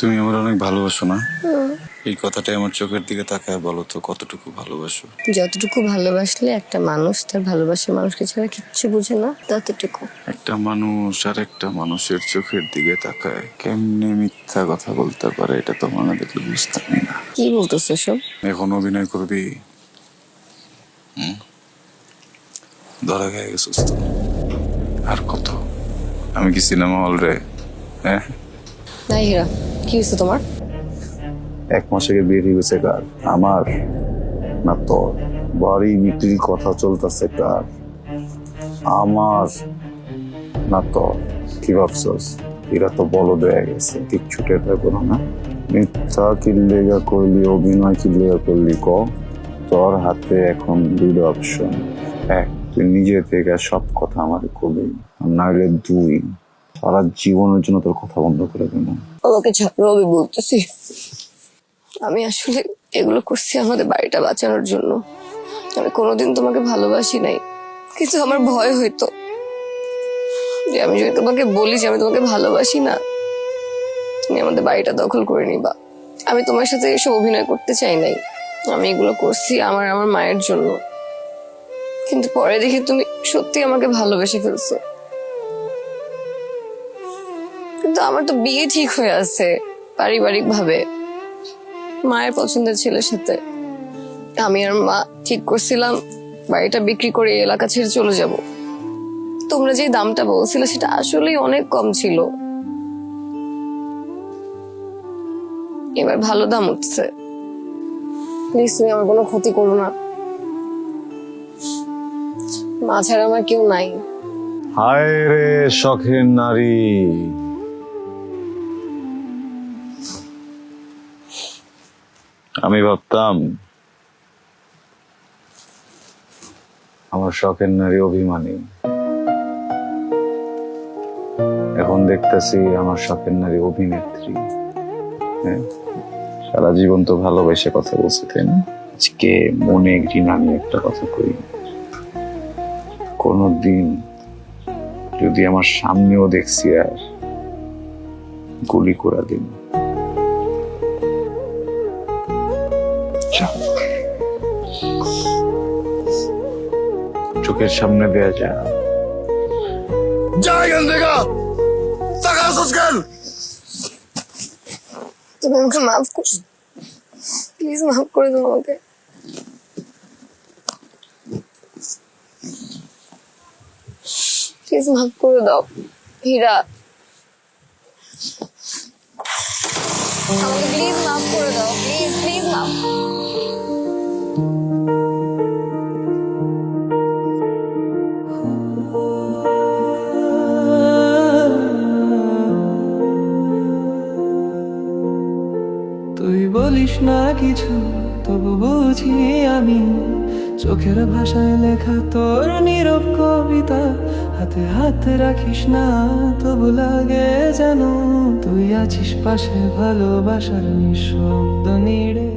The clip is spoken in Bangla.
তুমি আমার অনেক ভালোবাসো না? এই কথাটাই আমার চোখের দিকে তাকায় বলো তো, কতটুকু ভালোবাসো? যতটুকু ভালোবাসলে একটা মানুষ তার ভালোবাসার মানুষকে ছাড়া কিচ্ছু বুঝে না, ততটুকু। একটা মানুষ আর একটা মানুষের চোখের দিকে তাকায় কেমনে মিথ্যা কথা বলতে পারে, এটা তো মনে দেখলে বুঝতামই না। কি বলতেছো সব? এখন অভিনয় করবি? ধরা খেয়ে গেছিস তো। আর কত? আমি কি সিনেমা হল রে? হ্যাঁ, নাই হীরা, কি হয়েছে তোমার? 1 মাস আগে বিয়ে হয়ে গেছে কার? আমার না তোর? বাড়ি বিক্রির কথা চলতেছে কার? আমার না তোর? কি ভাবছস এরা তো বলদ হয়ে গেছে, কিচ্ছু টের পাবো না। মিথ্যা কিল্লেগা করলি, অভিনয় কিল্লেগা করলি ক? তোর হাতে এখন 2টা অপশন। 1, তুই নিজে থেকে সব কথা আমাকে কবি, আর নাহলে 2, সারা জীবনের জন্য তোর কথা বন্ধ করে দেবো। আমাকে ছাড়ো, আমি বলতেছি আমি আসলে এগুলো করছি আমাদের বাড়িটা বাঁচানোর জন্য। আমি কোনোদিন তোমাকে ভালোবাসি নাই, কিন্তু আমার ভয় হইতো যে আমি যদি তোমাকে বলি যে আমি তোমাকে ভালোবাসি না, তুমি আমাদের বাড়িটা দখল করে নিবা। আমি তোমার সাথে এসব অভিনয় করতে চাই নাই, আমি এগুলো করছি আমার আমার মায়ের জন্য। কিন্তু পরে দেখি তুমি সত্যি আমাকে ভালোবেসে ফেলছো। কিন্তু আমার তো বিয়ে ঠিক হয়ে আছে পারিবারিক ভাবে, মায়ের পছন্দের ছেলের সাথে। আমি আর মা ঠিক করছিলাম বাড়িটা বিক্রি করে এই এলাকা ছেড়ে চলে যাব। তোমরা যে দামটা বলছিলে সেটা আসলেই অনেক কম ছিল, এবার ভালো দাম উঠছে। প্লিজ তুমি আমার কোনো ক্ষতি করো না, মা ছাড়া আমার কেউ নাই। হায় রে শখের নারী, আমি ভাবতাম আমার শখের নারী অভিমানী, এখন দেখতেছি আমার শখের নারী অভিনেত্রী। হ্যাঁ, সারা জীবন তো ভালোবেসে কথা বলছি, তাই না? আজকে মনে ঘৃণা নিয়ে একটা কথা কই। কোনদিন যদি আমার সামনেও দেখছি আর গুলি করে দিন। চোখের সামনে দেয়া যায় তুমি আমাকে মাফ করো, প্লিজ মাফ করে দাও আমাকে। প্লিজ মাফ করে দাও হীরা, আমাকে প্লিজ মাফ করে দাও, প্লিজ প্লিজ মাফ। তুই বলিস না কিছু, তবু বুঝি আমি চোখের ভাষায় লেখা তোর নীরব কবিতা। হাতে হাত রাখিস না, তবু লাগে যেন তুই আছিস পাশে, ভালোবাসার নিঃশব্দ নিড়ে।